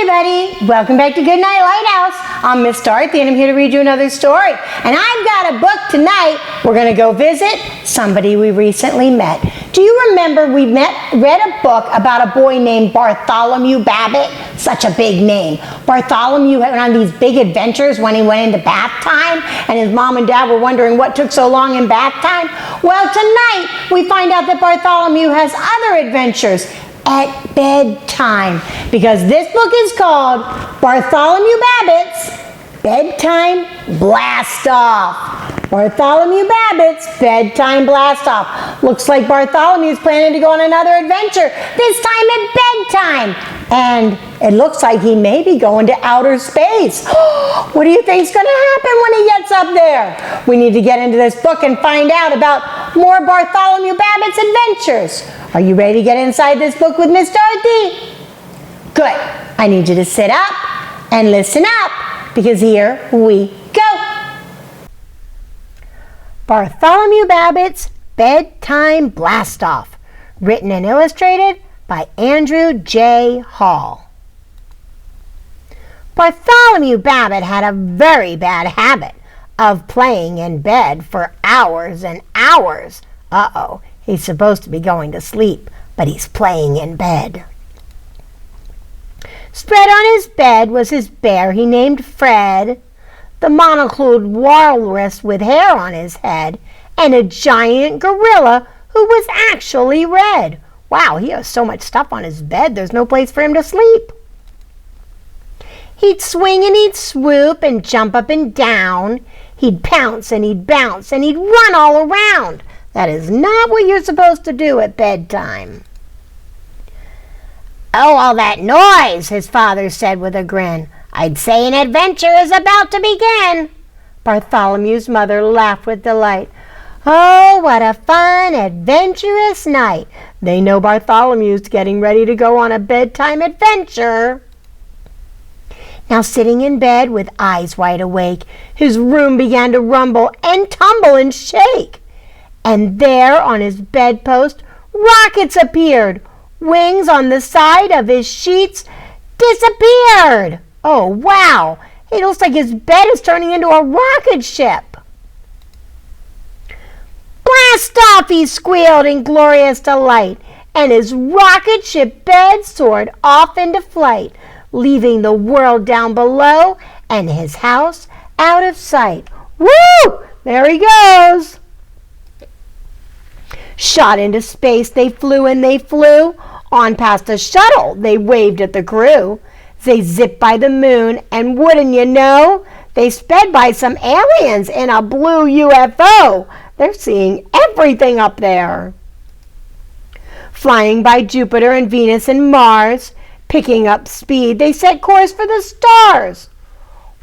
everybody, welcome back to Goodnight Lighthouse. I'm Miss Dorothy and I'm here to read you another story. And I've got a book tonight. We're going to go visit somebody we recently met. Do you remember we read a book about a boy named Bartholomew Babbitt? Such a big name. Bartholomew went on these big adventures when he went into bath time, and his mom and dad were wondering what took so long in bath time. Well, tonight we find out that Bartholomew has other adventures at bedtime, because this book is called Bartholomew Babbitt's Bedtime Blastoff. Bartholomew Babbitt's Bedtime Blastoff. Looks like Bartholomew's planning to go on another adventure, this time at bedtime. And it looks like he may be going to outer space. What do you think's going to happen when he gets up there? We need to get into this book and find out about more Bartholomew Babbitt's adventures. Are you ready to get inside this book with Miss Dorothy? Good. I need you to sit up and listen up, because here we go. Bartholomew Babbitt's Bedtime Blastoff, written and illustrated by Andrew J. Hall. Bartholomew Babbitt had a very bad habit of playing in bed for hours and hours. Uh-oh, he's supposed to be going to sleep, but he's playing in bed. Spread on his bed was his bear he named Fred, the monocled walrus with hair on his head, and a giant gorilla who was actually red. Wow, he has so much stuff on his bed, there's no place for him to sleep. He'd swing and he'd swoop and jump up and down. He'd pounce and he'd bounce and he'd run all around. That is not what you're supposed to do at bedtime. "Oh, all that noise," his father said with a grin. "I'd say an adventure is about to begin." Bartholomew's mother laughed with delight. Oh, what a fun, adventurous night. They know Bartholomew's getting ready to go on a bedtime adventure. Now, sitting in bed with eyes wide awake, his room began to rumble and tumble and shake. And there on his bedpost, rockets appeared. Wings on the side of his sheets disappeared. Oh, wow. It looks like his bed is turning into a rocket ship. "Blast off!" he squealed in glorious delight, and his rocket ship bed soared off into flight, leaving the world down below and his house out of sight. Woo! There he goes. Shot into space they flew and they flew. On past a shuttle they waved at the crew. They zipped by the moon, and wouldn't you know, they sped by some aliens in a blue UFO. They're seeing everything up there. Flying by Jupiter and Venus and Mars, picking up speed, they set course for the stars.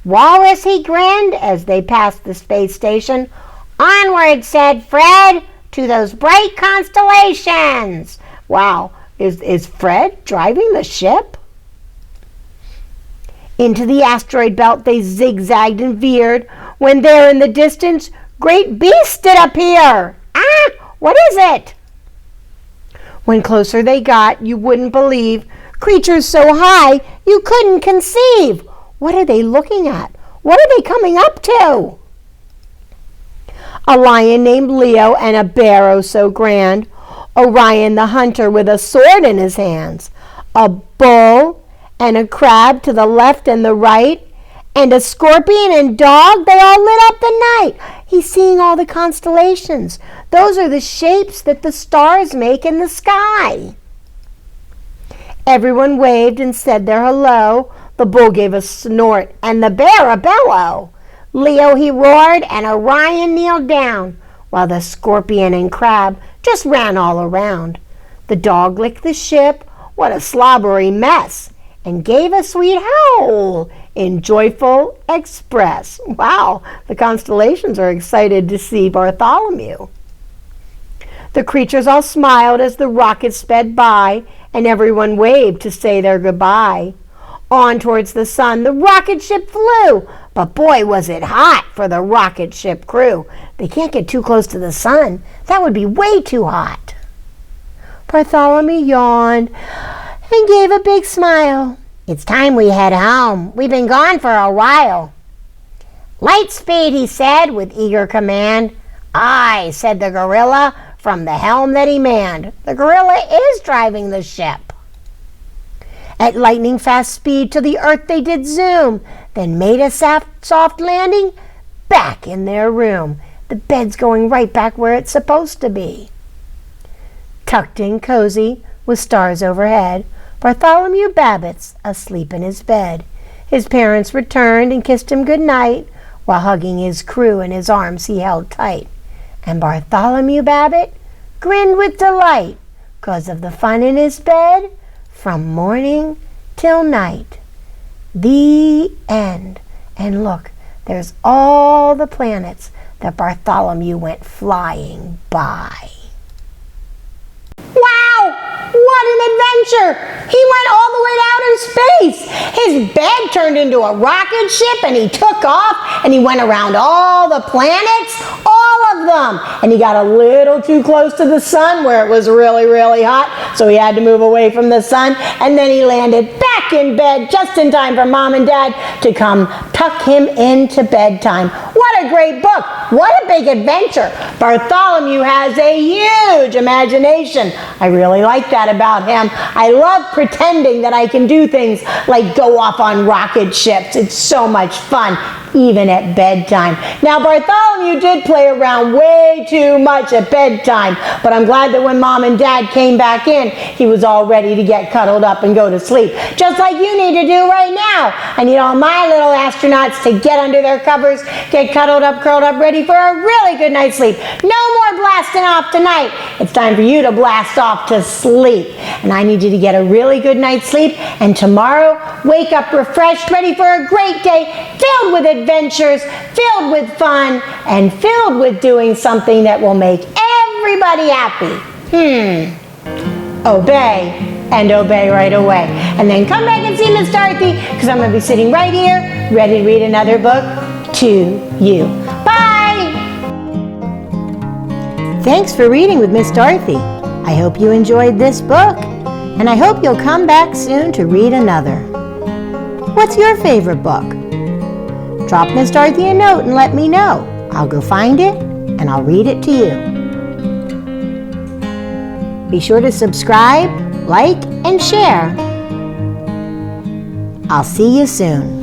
"Wallace," he grinned as they passed the space station. "Onward," said Fred, "to those bright constellations." Wow, is Fred driving the ship? Into the asteroid belt they zigzagged and veered, when there in the distance, great beasts did appear. Ah, what is it? When closer they got, you wouldn't believe. Creatures so high you couldn't conceive. What are they looking at? What are they coming up to? A lion named Leo and a bear oh so grand. Orion the hunter with a sword in his hands. A bull and a crab to the left and the right. And a scorpion and dog, they all lit up the night. He's seeing all the constellations. Those are the shapes that the stars make in the sky. Everyone waved and said their hello. The bull gave a snort and the bear a bellow. Leo he roared and Orion kneeled down, while the scorpion and crab just ran all around. The dog licked the ship, what a slobbery mess, and gave a sweet howl in joyful express. Wow, the constellations are excited to see Bartholomew. The creatures all smiled as the rocket sped by, and everyone waved to say their goodbye. On towards the sun the rocket ship flew, but boy was it hot for the rocket ship crew. They can't get too close to the sun. That would be way too hot. Bartholomew yawned and gave a big smile. It's time we head home. We've been gone for a while. Light speed, he said with eager command. Aye, said the gorilla from the helm that he manned. The gorilla is driving the ship. At lightning fast speed to the earth they did zoom, then made a soft landing back in their room. The bed's going right back where it's supposed to be. Tucked in cozy with stars overhead, Bartholomew Babbitt's asleep in his bed. His parents returned and kissed him good night, while hugging his crew in his arms he held tight. And Bartholomew Babbitt grinned with delight, 'cause of the fun in his bed, from morning till night. The end. And look, there's all the planets that Bartholomew went flying by. Wow! What an adventure! He went all the way to outer space. His bed turned into a rocket ship and he took off and he went around all the planets, all of them. And he got a little too close to the sun where it was really, really hot, so he had to move away from the sun. And then he landed back in bed just in time for Mom and Dad to come tuck him into bedtime. What a great book! What a big adventure! Bartholomew has a huge imagination. I really like that about him. I love pretending that I can do things like go off on rocket ships. It's so much fun, even at bedtime. Now, Bartholomew did play around way too much at bedtime, but I'm glad that when Mom and Dad came back in, he was all ready to get cuddled up and go to sleep, just like you need to do right now. I need all my little astronauts to get under their covers, get cuddled up, curled up, ready for a really good night's sleep. No more blasting off tonight. It's time for you to blast off to sleep. And I need you to get a really good night's sleep, and tomorrow, wake up refreshed, ready for a great day, filled with adventures, filled with fun, and filled with doing something that will make everybody happy. Obey, and obey right away. And then come back and see Miss Dorothy, because I'm going to be sitting right here, ready to read another book to you. Bye! Thanks for reading with Miss Dorothy. I hope you enjoyed this book, and I hope you'll come back soon to read another. What's your favorite book? Drop Miss Dorothy a note and let me know. I'll go find it and I'll read it to you. Be sure to subscribe, like, and share. I'll see you soon.